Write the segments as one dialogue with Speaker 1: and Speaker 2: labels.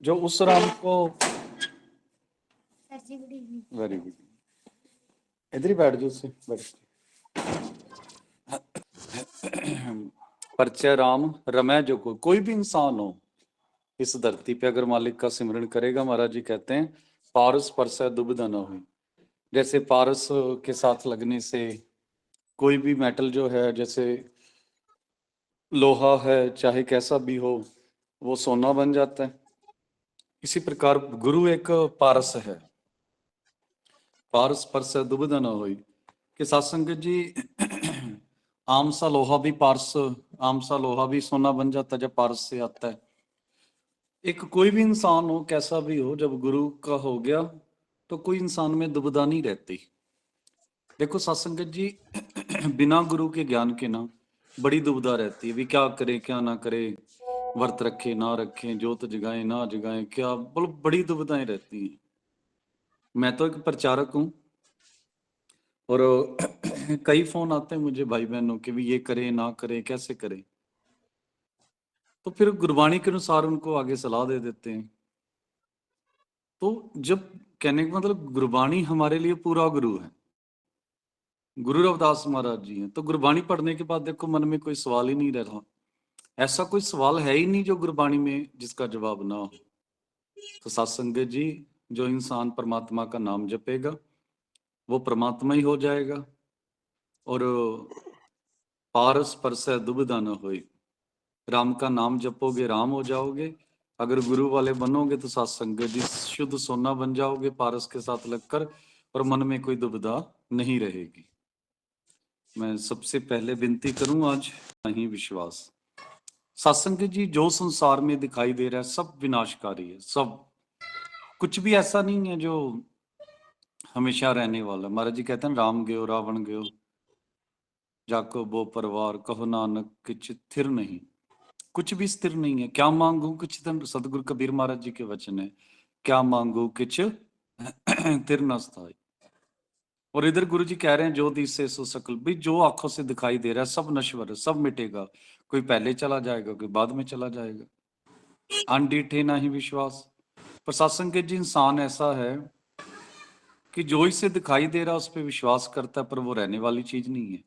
Speaker 1: जो उस राम को
Speaker 2: सर जी गुड इवनिंग।
Speaker 1: वेरी गुड, इधर ही बैठ जाओ, से बैठ। परचय राम रमै जो कोई भी इंसान हो इस धरती पे अगर मालिक का सिमरन करेगा, महाराज जी कहते हैं पारस परसय दुविधा न हुई। जैसे पारस के साथ लगने से कोई भी मेटल जो है, जैसे लोहा है चाहे कैसा भी हो, वो सोना बन जाता है। इसी प्रकार गुरु एक पारस है, पारस परसय दुविधा न हुई। कि सत्संग जी आम सा लोहा भी पारस, आम सा लोहा भी सोना बन जाता है जब पारस से आता है। एक कोई भी इंसान हो कैसा भी हो, जब गुरु का हो गया तो कोई इंसान में दुविधा नहीं रहती। देखो सत्संगत जी बिना गुरु के ज्ञान के ना बड़ी दुविधा रहती है, भी क्या करे क्या ना करे, व्रत रखे ना रखे, जोत जगाए ना जगाए, क्या बोलो, बड़ी दुविधाएं रहती हैं। मैं तो एक प्रचारक हूँ और कई फोन आते हैं मुझे भाई बहनों के, भी ये करे ना करे कैसे करे, तो फिर गुरबाणी के अनुसार उनको आगे सलाह दे देते हैं। तो जब कहने का मतलब गुरबाणी हमारे लिए पूरा गुरु है, गुरु रविदास महाराज जी हैं, तो गुरबाणी पढ़ने के बाद देखो मन में कोई सवाल ही नहीं रहा। ऐसा कोई सवाल है ही नहीं जो गुरबाणी में जिसका जवाब ना हो। तो सत्संगत जी जो इंसान परमात्मा का नाम जपेगा वो परमात्मा ही हो जाएगा। और पारस परसय दुविधा न होई, राम का नाम जपोगे राम हो जाओगे। अगर गुरु वाले बनोगे तो सत्संगत जी शुद्ध सोना बन जाओगे पारस के साथ लगकर, और मन में कोई दुविधा नहीं रहेगी। मैं सबसे पहले विनती करूं आज नहीं विश्वास। सत्संग जी जो संसार में दिखाई दे रहा है सब विनाशकारी है, सब कुछ भी ऐसा नहीं है जो हमेशा रहने वाला। महाराज जी कहते हैं राम गयो रावण गयो, जाको वो परिवार कहो नानक किछ स्थिर नहीं। कुछ भी स्थिर नहीं है। क्या मांगू किछ धन, सतगुरु कबीर महाराज जी के वचन है, क्या मांगू किछ तिर न स्थाई। और इधर गुरु जी कह रहे हैं जो दिस से सो सकल, भी जो आंखों से दिखाई दे रहा है सब नश्वर है, सब मिटेगा। कोई पहले चला जाएगा, कोई बाद में चला जाएगा। अनडीठे ना ही विश्वास। प्रशासन के जी इंसान ऐसा है कि जो इसे दिखाई दे रहा है उस पर विश्वास करता है, पर वो रहने वाली चीज नहीं है।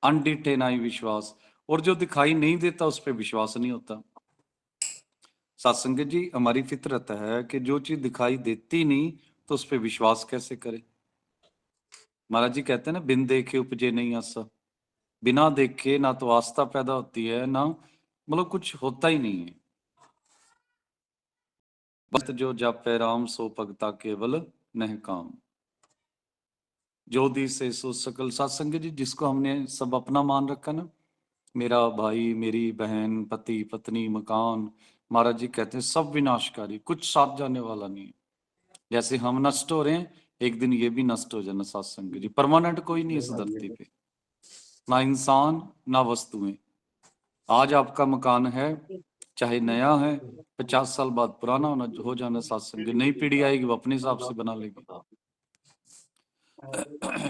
Speaker 1: अनडीठे ना ही विश्वास। और जो दिखाई नहीं देता उस पर विश्वास नहीं होता। सत्संग जी हमारी फितरत है कि जो चीज दिखाई देती नहीं तो उस पर विश्वास कैसे करे। महाराज जी कहते हैं ना बिन देखे उपजे नहीं आसा। बिना देखे ना तो आस्था पैदा होती है, ना मतलब कुछ होता ही नहीं है। बस जो जापे राम सो भगता केवल नह काम, जो दी से सो सकल। सत्संग जी जिसको हमने सब अपना मान रखा ना, मेरा भाई मेरी बहन पति पत्नी मकान, महाराज जी कहते हैं सब विनाशकारी, कुछ साथ जाने वाला नहीं है। जैसे हम नष्ट हो रहे हैं एक दिन ये भी नष्ट हो जाना। सत्संग जी परमानेंट कोई नहीं इस धरती पे, ना इंसान ना वस्तुएं। आज आपका मकान है चाहे नया है, 50 साल बाद पुराना होना हो जाना। सत्संग नई पीढ़ी आएगी वो अपने हिसाब से बना लेगी।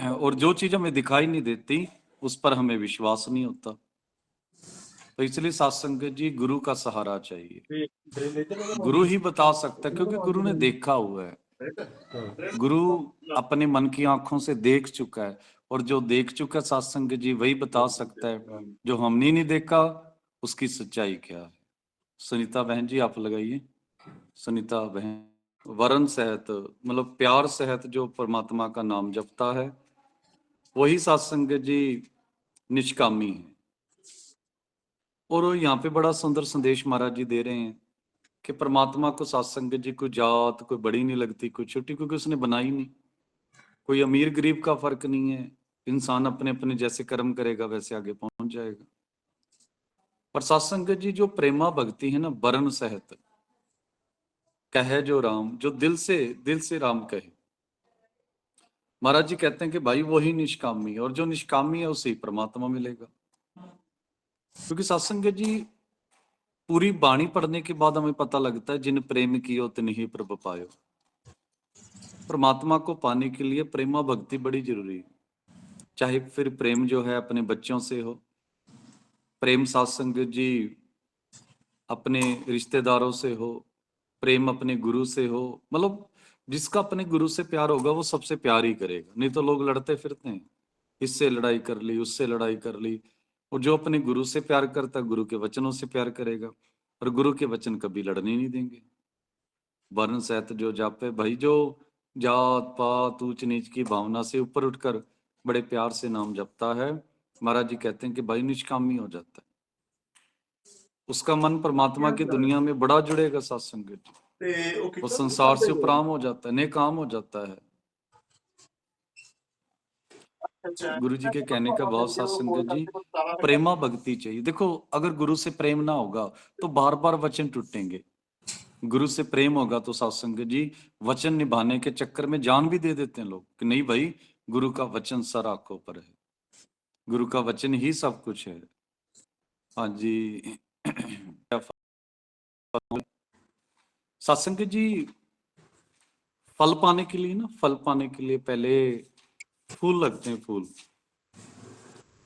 Speaker 1: और जो चीज हमें दिखाई नहीं देती उस पर हमें विश्वास नहीं होता। तो इसलिए सत्संग जी गुरु का सहारा चाहिए। गुरु ही बता सकता है क्योंकि गुरु ने देखा हुआ है। गुरु अपने मन की आंखों से देख चुका है, और जो देख चुका सत्संग जी वही बता सकता है। जो हमने नहीं देखा उसकी सच्चाई क्या है। सुनीता बहन जी आप लगाइए। सुनीता बहन वरण सहित मतलब प्यार सहित जो परमात्मा का नाम जपता है वही सत्संग जी निष्कामी है। और यहाँ पे बड़ा सुंदर संदेश महाराज जी दे रहे हैं कि परमात्मा को सत्संग जी कोई जात कोई बड़ी नहीं लगती कोई छोटी, क्योंकि उसने बनाई नहीं। कोई अमीर गरीब का फर्क नहीं है। इंसान अपने अपने जैसे कर्म करेगा वैसे आगे पहुंच जाएगा। पर सत्संग जी जो प्रेमा भक्ति है ना वरण सहित, कहे जो राम, जो दिल से राम कहे। महाराज जी कहते हैं कि भाई वही निष्कामी है, और जो निष्कामी है उसे ही परमात्मा मिलेगा। क्योंकि सत्संग जी पूरी बाणी पढ़ने के बाद हमें पता लगता है जिन प्रेम कियो तिन ही प्रभ पायो। परमात्मा को पाने के लिए प्रेमा भक्ति बड़ी जरूरी है। चाहे फिर प्रेम जो है अपने बच्चों से हो, प्रेम सत्संग जी अपने रिश्तेदारों से हो, प्रेम अपने गुरु से हो, मतलब जिसका अपने गुरु से प्यार होगा वो सबसे प्यार ही करेगा। नहीं तो लोग लड़ते फिरते हैं, इससे लड़ाई कर ली, उससे लड़ाई कर ली। और जो अपने गुरु से प्यार करता है, गुरु के वचनों से प्यार करेगा, और गुरु के वचन कभी लड़ने नहीं देंगे। वर्ण सहत जो जापे, भाई जो जात पात ऊंच नीच की भावना से ऊपर उठकर बड़े प्यार से नाम जपता है, महाराज जी कहते हैं कि भाई निष्कामी हो जाता है, उसका मन परमात्मा की दुनिया में बड़ा जुड़ेगा सत्संग जी। वो संसार से उपराम हो जाता है, नेकाम हो जाता है। गुरु जी के कहने का भाव सत्संग जी, प्रेमा भक्ति चाहिए। देखो अगर गुरु से प्रेम ना होगा तो बार बार वचन टूटेंगे। गुरु से प्रेम होगा तो सत्संग जी वचन निभाने के चक्कर में जान भी दे देते हैं लोग कि नहीं भाई, गुरु का वचन सर आंखों पर है, गुरु का वचन ही सब कुछ है। हाँ जी। सत्संग जी, फल पाने के लिए ना, फल पाने के लिए पहले फूल लगते हैं। फूल,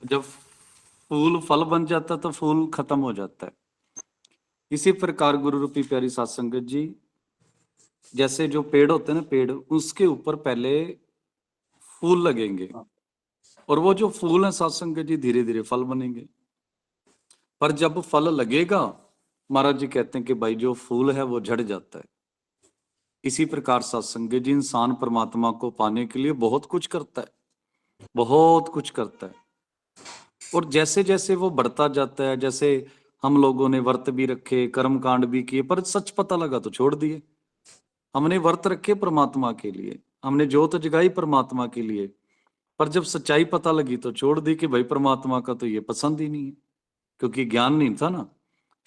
Speaker 1: जब फूल फल बन जाता तो फूल खत्म हो जाता है। इसी प्रकार गुरु रूपी प्यारी सत्संगत जी, जैसे जो पेड़ होते हैं ना, पेड़, उसके ऊपर पहले फूल लगेंगे, और वो जो फूल है सत्संगत जी धीरे धीरे फल बनेंगे। पर जब फल लगेगा, महाराज जी कहते हैं कि भाई जो फूल है वो झड़ जाता है। इसी प्रकार सत्संगत जी, इंसान परमात्मा को पाने के लिए बहुत कुछ करता है, बहुत कुछ करता है। और जैसे जैसे वो बढ़ता जाता है, जैसे हम लोगों ने व्रत भी रखे, कर्म कांड भी किए, पर सच पता लगा तो छोड़ दिए। हमने व्रत रखे परमात्मा के लिए, हमने जोत जगाई परमात्मा के लिए, पर जब सच्चाई पता लगी तो छोड़ दी कि भाई परमात्मा का तो ये पसंद ही नहीं है, क्योंकि ज्ञान नहीं था ना।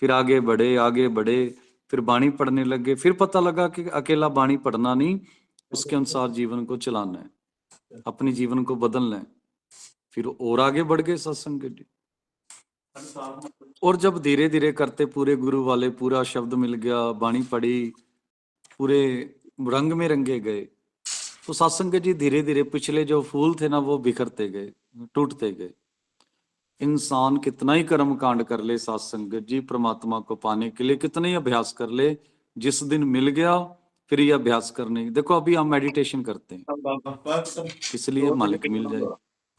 Speaker 1: फिर आगे बढ़े, आगे बढ़े, फिर बाणी पढ़ने लगे, फिर पता लगा कि अकेला बाणी पढ़ना नहीं, उसके अनुसार जीवन को चलाना है, अपनी जीवन को बदलना है। फिर और आगे बढ़ गए सत्संग जी। और जब धीरे धीरे करते, पूरे गुरु वाले, पूरा शब्द मिल गया, बाणी पढ़ी, पूरे रंग में रंगे गए, तो सत्संग जी धीरे धीरे पिछले जो फूल थे ना वो बिखरते गए, टूटते गए। इंसान कितना ही कर्म कांड कर ले सत्संग जी, परमात्मा को पाने के लिए कितना ही अभ्यास कर ले, जिस दिन मिल गया फिर ये अभ्यास करने। देखो अभी हम मेडिटेशन करते हैं इसलिए मालिक मिल जाए,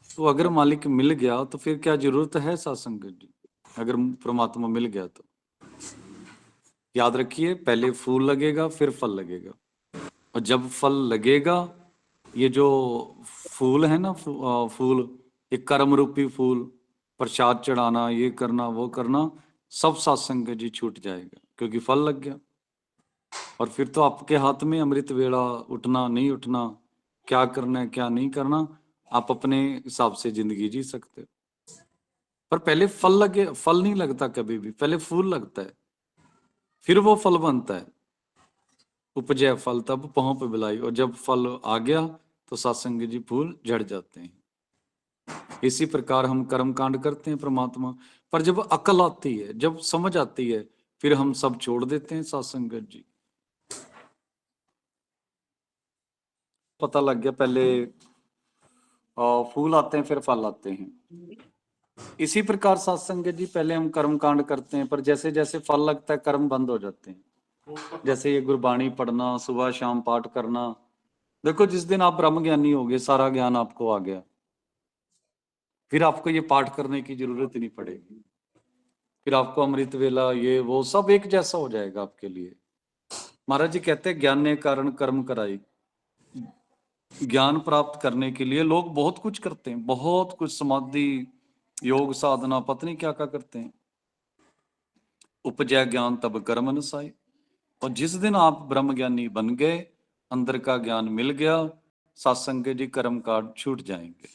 Speaker 1: तो अगर मालिक मिल गया तो फिर क्या जरूरत है सत्संग जी, अगर परमात्मा मिल गया तो। याद रखिए, पहले फूल लगेगा फिर फल लगेगा, और जब फल लगेगा, ये जो फूल है ना, फूल, एक कर्म रूपी फूल, प्रसाद चढ़ाना, ये करना वो करना, सब सत्संग जी छूट जाएगा, क्योंकि फल लग गया। और फिर तो आपके हाथ में अमृत वेला, उठना नहीं उठना, क्या करना है क्या नहीं करना, आप अपने हिसाब से जिंदगी जी सकते हो। पर पहले फल लगे, फल नहीं लगता कभी भी, पहले फूल लगता है, फिर वो फल बनता है। उपजय फल तब पांव पे बिलाई, और जब फल आ गया तो सत्संग जी फूल झड़ जाते हैं। इसी प्रकार हम कर्म कांड करते हैं परमात्मा, पर जब अकल आती है, जब समझ आती है, फिर हम सब छोड़ देते हैं सत्संग जी। पता लग गया, पहले फूल आते हैं फिर फल आते हैं। इसी प्रकार सत्संग जी, पहले हम कर्म कांड करते हैं, पर जैसे जैसे फल लगता है कर्म बंद हो जाते हैं। जैसे ये गुरबाणी पढ़ना, सुबह शाम पाठ करना, देखो जिस दिन आप ब्रह्म ज्ञानी हो गए, सारा ज्ञान आपको आ गया, फिर आपको ये पाठ करने की जरूरत ही नहीं पड़ेगी। फिर आपको अमृत वेला, ये वो सब एक जैसा हो जाएगा आपके लिए। महाराज जी कहते हैं ज्ञान ने कारण कर्म कराई। ज्ञान प्राप्त करने के लिए लोग बहुत कुछ करते हैं, बहुत कुछ, समाधि, योग साधना, पत्नी क्या क्या करते हैं। उपजय ज्ञान तब कर्म अनुसाई, और जिस दिन आप ब्रह्म ज्ञानी बन गए, अंदर का ज्ञान मिल गया, सत्संग जी कर्म कांड छूट जाएंगे,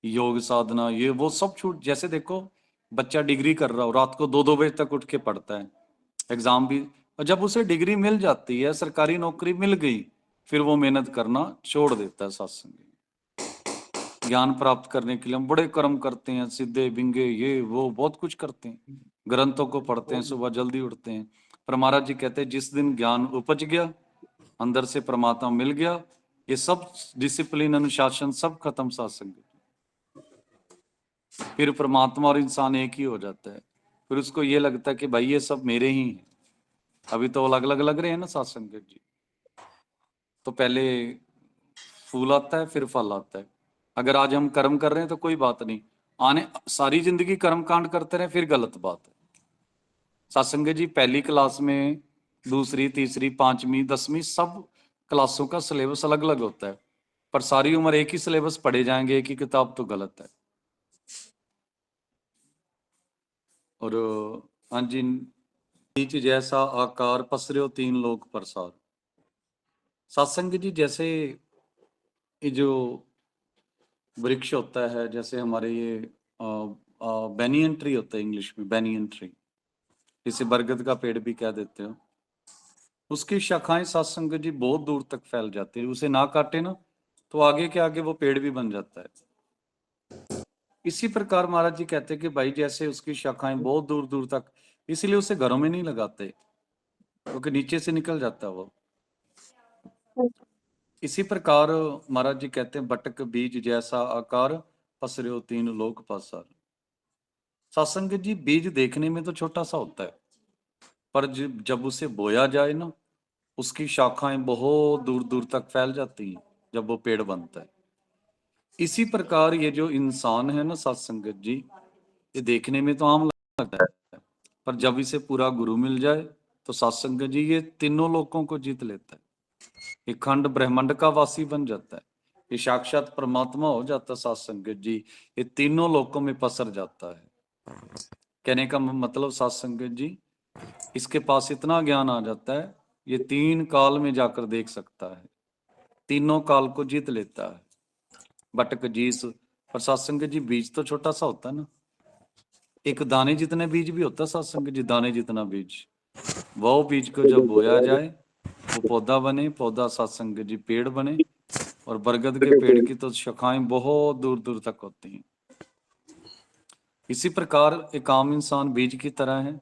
Speaker 1: योग साधना ये वो सब छूट। जैसे देखो बच्चा डिग्री कर रहा हो, रात को 2-2 बजे तक उठ के पढ़ता है, एग्जाम भी, और जब उसे डिग्री मिल जाती है, सरकारी नौकरी मिल गई, फिर वो मेहनत करना छोड़ देता है सत्संग। ज्ञान प्राप्त करने के लिए हम बड़े कर्म करते हैं, सीधे बिंगे, ये वो बहुत कुछ करते हैं, ग्रंथों को पढ़ते हैं, सुबह जल्दी उठते हैं। पर महाराज जी कहते हैं जिस दिन ज्ञान उपज गया, अंदर से परमात्मा मिल गया, ये सब डिसिप्लिन, अनुशासन सब खत्म सत्संग। फिर परमात्मा और इंसान एक ही हो जाता है, फिर उसको ये लगता है कि भाई ये सब मेरे ही हैं, अभी तो अलग अलग लग रहे हैं ना सात संगत जी। तो पहले फूल आता है फिर फल आता है। अगर आज हम कर्म कर रहे हैं तो कोई बात नहीं, आने सारी जिंदगी कर्म कांड करते रहे फिर गलत बात है। सत्संग जी पहली क्लास में, दूसरी, तीसरी, पांचवी, 10वीं सब क्लासों का सिलेबस अलग अलग होता है, पर सारी उम्र एक ही सिलेबस पढ़े जाएंगे, एक ही किताब, तो गलत है। और हाँ जी, बीज जैसा आकार पसर्यो तीन लोक प्रसार। सत्संग जी जैसे ये जो वृक्ष होता है, जैसे हमारे ये बैनियन ट्री होता है, इंग्लिश में बैनियन ट्री, जिसे बरगद का पेड़ भी कह देते हो, उसकी शाखाएं सत्संग जी बहुत दूर तक फैल जाती है। उसे ना काटे ना तो आगे के आगे वो पेड़ भी बन जाता है। इसी प्रकार महाराज जी कहते हैं कि भाई जैसे उसकी शाखाएं बहुत दूर दूर तक, इसलिए उसे घरों में नहीं लगाते, क्योंकि नीचे से निकल जाता है वो। इसी प्रकार महाराज जी कहते हैं बटक बीज जैसा आकार पसर्यो तीन लोक पासार। सत्संग जी बीज देखने में तो छोटा सा होता है, पर जब उसे बोया जाए ना, उसकी शाखाएं बहुत दूर दूर तक फैल जाती हैं जब वो पेड़ बनता है। इसी प्रकार ये जो इंसान है ना सत्संगत जी, ये देखने में तो आम लगता है, पर जब इसे पूरा गुरु मिल जाए तो सत्संगत जी ये तीनों लोकों को जीत लेता है। ये खंड ब्रह्मांड का वासी बन जाता है, ये साक्षात परमात्मा हो जाता है सत्संगत जी, ये तीनों लोकों में पसर जाता है। कहने का मतलब सत्संगत जी, इसके पास इतना ज्ञान आ जाता है, ये तीन काल में जाकर देख सकता है, तीनों काल को जीत लेता है। बटक जीस, पर सत्संग जी बीज तो छोटा सा होता है ना, एक दाने जितने बीज भी होता है सत्संग जी, दाने जितना बीज, वो बीज को जब बोया जाए वो पौधा बने, पौधा सत्संग जी पेड़ बने, और बरगद के पेड़ की तो शाखाएं बहुत दूर दूर तक होती हैं। इसी प्रकार एक आम इंसान बीज की तरह है,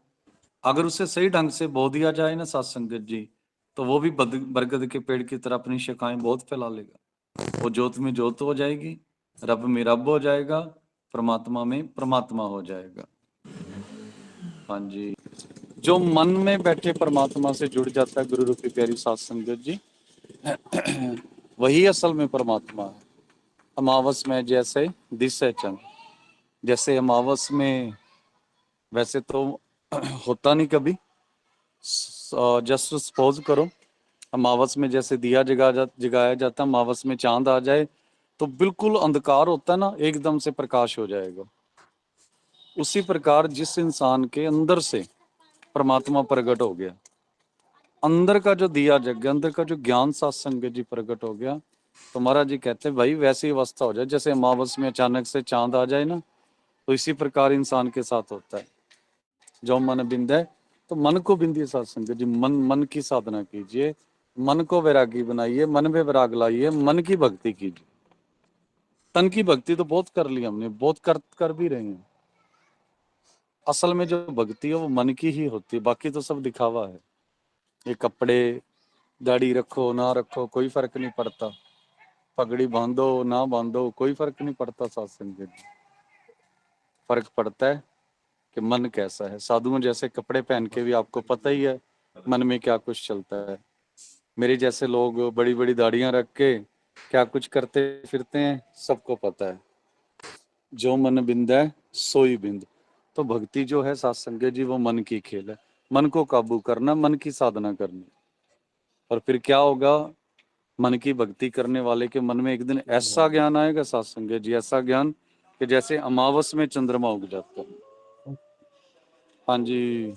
Speaker 1: अगर उसे सही ढंग से बो दिया जाए ना सत्संगत जी, तो वो भी बरगद के पेड़ की तरह अपनी शाखाएं बहुत फैला लेगा। वो ज्योत में ज्योत हो जाएगी, रब में रब हो जाएगा, परमात्मा में परमात्मा हो जाएगा। हाँ जी, जो मन में बैठे परमात्मा से जुड़ जाता है गुरु रूपी प्यारी सत्संगत जी, वही असल में परमात्मा है। अमावस में जैसे दिसे चंद, जैसे अमावस में वैसे तो होता नहीं कभी, जस्ट सपोज करो अमावस में जैसे दिया जगाया जाता है, अमावस में चांद आ जाए तो बिल्कुल अंधकार होता है ना, एकदम से प्रकाश हो जाएगा। उसी प्रकार जिस इंसान के अंदर से परमात्मा प्रकट हो गया, अंदर का जो दिया जग गया, अंदर का जो ज्ञान सत्संग जी प्रकट हो गया, तो महाराज जी कहते हैं भाई वैसी अवस्था हो जाए जैसे अमावस में अचानक से चांद आ जाए ना, तो इसी प्रकार इंसान के साथ होता है। जो मन बिंद है, तो मन को बिंदिए सत्संग जी, मन की साधना कीजिए, मन को वैरागी बनाइए, मन में वैराग लाइए, मन की भक्ति कीजिए। तन की भक्ति तो बहुत कर ली हमने, बहुत कर भी रहे हैं, असल में जो भक्ति है वो मन की ही होती है, बाकी तो सब दिखावा है। ये कपड़े दाढ़ी रखो ना रखो कोई फर्क नहीं पड़ता, पगड़ी बांधो ना बांधो कोई फर्क नहीं पड़ता सत्संग में। फर्क पड़ता है कि मन कैसा है। साधुओं जैसे कपड़े पहन के भी आपको पता ही है मन में क्या कुछ चलता है। मेरे जैसे लोग बड़ी बड़ी दाढ़ियां रख के क्या कुछ करते फिरते हैं, सबको पता है। जो मन बिंद है सोई बिंद। तो भक्ति जो है सत्संग जी, वो मन की खेल है, मन को काबू करना, मन की साधना करनी। और फिर क्या होगा, मन की भक्ति करने वाले के मन में एक दिन ऐसा ज्ञान आएगा सत्संग जी, ऐसा ज्ञान कि जैसे अमावस में चंद्रमा उग जाता है। हाँ जी।